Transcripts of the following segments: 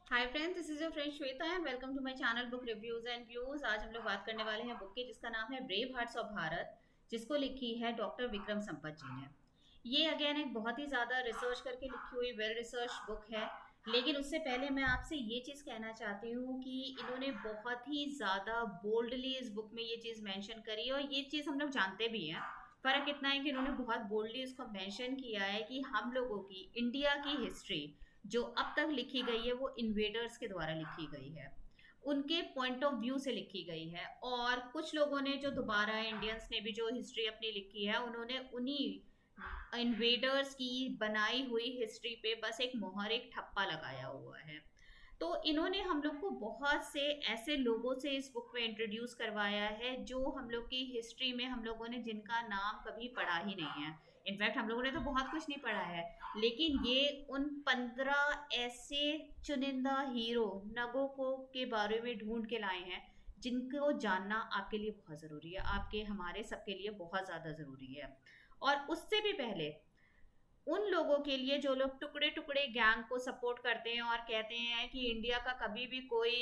Hi friends, this is your friend Shweta and welcome to my channel book reviews and views. आज हम लोग बात करने वाले हैं बुक की जिसका नाम है ब्रेव हार्ट्स ऑफ भारत, जिसको लिखी है डॉक्टर विक्रम संपत जी ने। ये अगेन एक बहुत ही ज़्यादा रिसर्च करके लिखी हुई वेल रिसर्च बुक है। लेकिन उससे पहले मैं आपसे ये चीज़ कहना चाहती हूँ कि इन्होंने बहुत ही ज़्यादा बोल्डली इस बुक में ये चीज़ मेंशन करी है, और ये चीज़ हम लोग जानते भी हैं। फ़र्क इतना है कि इन्होंने बहुत बोल्डली इसको मेंशन किया है कि हम लोगों की इंडिया की हिस्ट्री जो अब तक लिखी गई है वो इन्वेडर्स के द्वारा लिखी गई है, उनके पॉइंट ऑफ व्यू से लिखी गई है। और कुछ लोगों ने जो दोबारा इंडियंस ने भी जो हिस्ट्री अपनी लिखी है, उन्होंने उन्हीं इन्वेडर्स की बनाई हुई हिस्ट्री पे बस एक मोहर एक ठप्पा लगाया हुआ है। तो इन्होंने हम लोग को बहुत से ऐसे लोगों से इस बुक में इंट्रोड्यूस करवाया है जो हम लोग की हिस्ट्री में हम लोगों ने जिनका नाम कभी पढ़ा ही नहीं है। इनफैक्ट हम लोगों ने तो बहुत कुछ नहीं पढ़ा है, लेकिन ये उन 15 ऐसे चुनिंदा हीरो नगों को के बारे में ढूंढ के लाए हैं जिनको जानना आपके लिए बहुत ज़रूरी है, आपके हमारे सबके लिए बहुत ज़्यादा ज़रूरी है। और उससे भी पहले उन लोगों के लिए जो लोग टुकड़े टुकड़े गैंग को सपोर्ट करते हैं और कहते हैं कि इंडिया का कभी भी कोई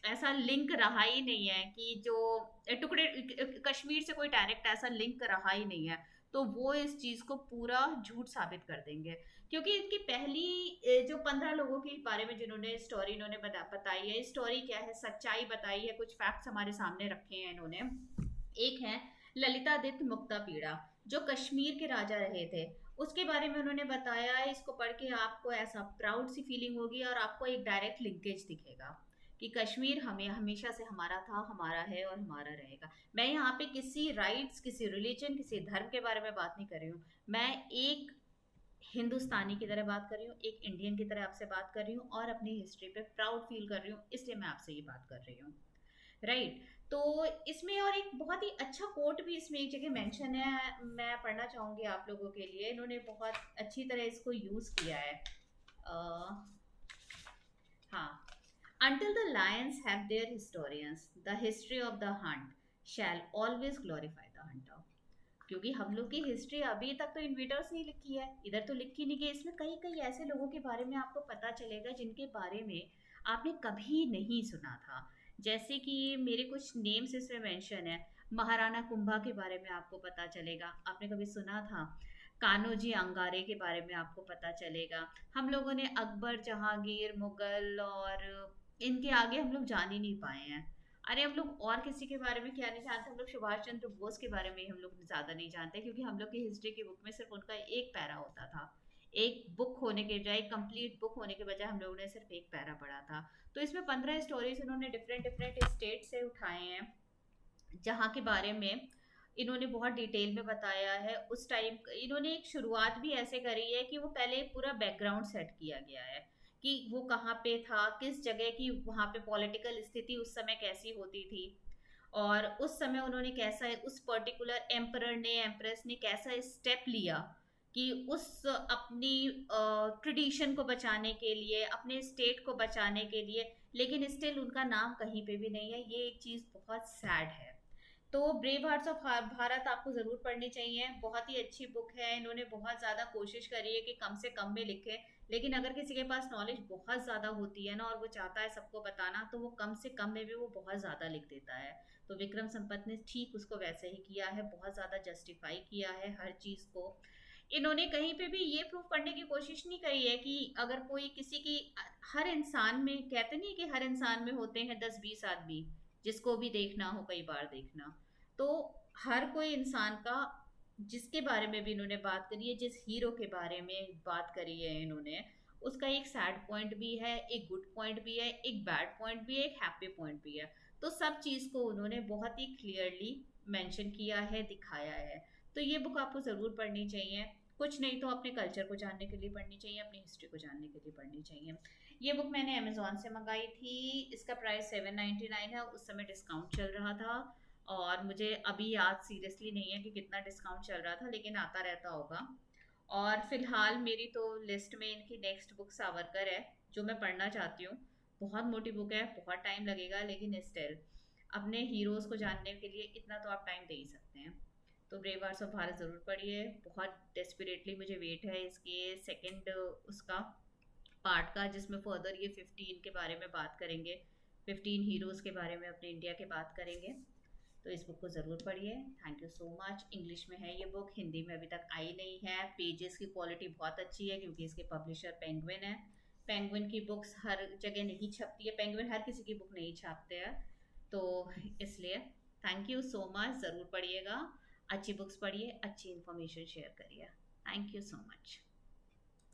ऐसा लिंक रहा ही नहीं है, कि जो टुकड़े कश्मीर से कोई डायरेक्ट ऐसा लिंक रहा ही नहीं है, तो वो इस चीज को पूरा झूठ साबित कर देंगे। क्योंकि इनकी पहली जो 15 लोगों के बारे में जिन्होंने स्टोरी इन्होंने बताई है, स्टोरी क्या है, सच्चाई बताई है, कुछ फैक्ट्स हमारे सामने रखे हैं इन्होंने। एक है ललितादित्य मुक्तापीड़ा, जो कश्मीर के राजा रहे थे। उसके बारे में उन्होंने बताया है। इसको पढ़ के आपको ऐसा प्राउड सी फीलिंग होगी और आपको एक डायरेक्ट लिंकेज दिखेगा कि कश्मीर हमें हमेशा से हमारा था, हमारा है और हमारा रहेगा। मैं यहाँ पे किसी राइट्स, किसी रिलीजन, किसी धर्म के बारे में बात नहीं कर रही हूँ। मैं एक हिंदुस्तानी की तरह बात कर रही हूँ, एक इंडियन की तरह आपसे बात कर रही हूँ और अपनी हिस्ट्री पे प्राउड फील कर रही हूँ, इसलिए मैं आपसे ये बात कर रही हूँ। राइट। तो इसमें और एक बहुत ही अच्छा कोट भी इसमें एक जगह मेंशन है, मैं पढ़ना चाहूंगी आप लोगों के लिए। इन्होंने बहुत अच्छी तरह इसको यूज किया है। अ, हाँ, until the lions have their historians, the history of the hunt shall always glorify the hunter। क्योंकि हम लोग की हिस्ट्री अभी तक तो इन्वेडर्स नहीं लिखी है, इधर तो लिखी नहीं गई। इसमें कई कई ऐसे लोगों के बारे में आपको पता चलेगा जिनके बारे में आपने कभी नहीं सुना था। जैसे कि मेरे कुछ नेम्स इसमें मेंशन है। महाराणा कुंभा के बारे में आपको पता चलेगा, आपने कभी सुना था? कान्होजी अंगारे के बारे में आपको पता चलेगा। हम लोगों ने अकबर, जहांगीर, मुगल और इनके आगे हम लोग जान ही नहीं पाए हैं। अरे हम लोग और किसी के बारे में क्या नहीं जानते, हम लोग सुभाष चंद्र बोस के बारे में हम लोग ज्यादा नहीं जानते, क्योंकि हम लोग की हिस्ट्री की बुक में सिर्फ उनका एक पैरा होता था। एक बुक होने के बजाय, कंप्लीट बुक होने के बजाय हम लोगों ने सिर्फ एक पैरा पढ़ा था। तो इसमें 15 स्टोरीज इन्होंने डिफरेंट डिफरेंट स्टेट से उठाए हैं, जहाँ के बारे में इन्होंने बहुत डिटेल में बताया है। उस टाइम इन्होंने एक शुरुआत भी ऐसे करी है कि वो पहले पूरा बैकग्राउंड सेट किया गया है कि वो कहाँ पे था, किस जगह की वहाँ पे पॉलिटिकल स्थिति उस समय कैसी होती थी, और उस समय उन्होंने कैसा, उस पर्टिकुलर एम्परर ने, एम्प्रेस ने कैसा स्टेप लिया कि उस अपनी ट्रेडिशन को बचाने के लिए, अपने स्टेट को बचाने के लिए। लेकिन स्टिल उनका नाम कहीं पे भी नहीं है, ये एक चीज़ बहुत सैड है। तो ब्रेव हार्ट्स ऑफ भारत आपको ज़रूर पढ़नी चाहिए, बहुत ही अच्छी बुक है। इन्होंने बहुत ज़्यादा कोशिश करी है कि कम से कम में लिखे। लेकिन अगर किसी के पास नॉलेज बहुत ज़्यादा होती है ना, और वो चाहता है सबको बताना, तो वो कम से कम में भी वो बहुत ज़्यादा लिख देता है। तो विक्रम संपत ने ठीक उसको वैसे ही किया है, बहुत ज़्यादा जस्टिफाई किया है हर चीज़ को। इन्होंने कहीं पे भी ये प्रूव करने की कोशिश नहीं करी है कि अगर कोई किसी की, हर इंसान में, कहते नहीं कि हर इंसान में होते हैं 10-20 आदमी जिसको भी देखना हो कई बार देखना। तो हर कोई इंसान का, जिसके बारे में भी इन्होंने बात करी है, जिस हीरो के बारे में बात करी है इन्होंने, उसका एक सैड पॉइंट भी है, एक गुड पॉइंट भी है, एक बैड पॉइंट भी है, एक हैप्पी पॉइंट भी है। तो सब चीज़ को उन्होंने बहुत ही क्लियरली मेंशन किया है, दिखाया है। तो ये बुक आपको ज़रूर पढ़नी चाहिए। कुछ नहीं तो अपने कल्चर को जानने के लिए पढ़नी चाहिए, अपनी हिस्ट्री को जानने के लिए पढ़नी चाहिए। ये बुक मैंने अमेजोन से मंगाई थी। इसका प्राइस 799 है, उस समय डिस्काउंट चल रहा था। और मुझे अभी याद सीरियसली नहीं है कि कितना डिस्काउंट चल रहा था, लेकिन आता रहता होगा। और फिलहाल मेरी तो लिस्ट में इनकी नेक्स्ट बुक सावरकर है, जो मैं पढ़ना चाहती हूँ। बहुत मोटी बुक है, बहुत टाइम लगेगा, लेकिन स्टिल अपने हीरोज़ को जानने के लिए इतना तो आप टाइम दे ही सकते हैं। तो ब्रेव हार्ट्स ऑफ भारत ज़रूर पढ़िए, बहुत डेस्परेटली मुझे वेट है इसके सेकंड उसका, पार्ट का, जिसमें फर्दर ये 15 के बारे में बात करेंगे, 15 हीरोज़ के बारे में अपने इंडिया के बात करेंगे। तो इस बुक को ज़रूर पढ़िए। Thank you so much. English में है ये बुक, हिंदी में अभी तक आई नहीं है। पेजेस की क्वालिटी बहुत अच्छी है क्योंकि इसके पब्लिशर पेंगुइन है। पेंगुइन की बुक्स हर जगह नहीं छपती है, पेंगुइन हर किसी की बुक नहीं छापते हैं, तो इसलिए थैंक यू सो मच। ज़रूर पढ़िएगा, अच्छी बुक्स पढ़िए, अच्छी इन्फॉर्मेशन शेयर करिए। Thank you so much.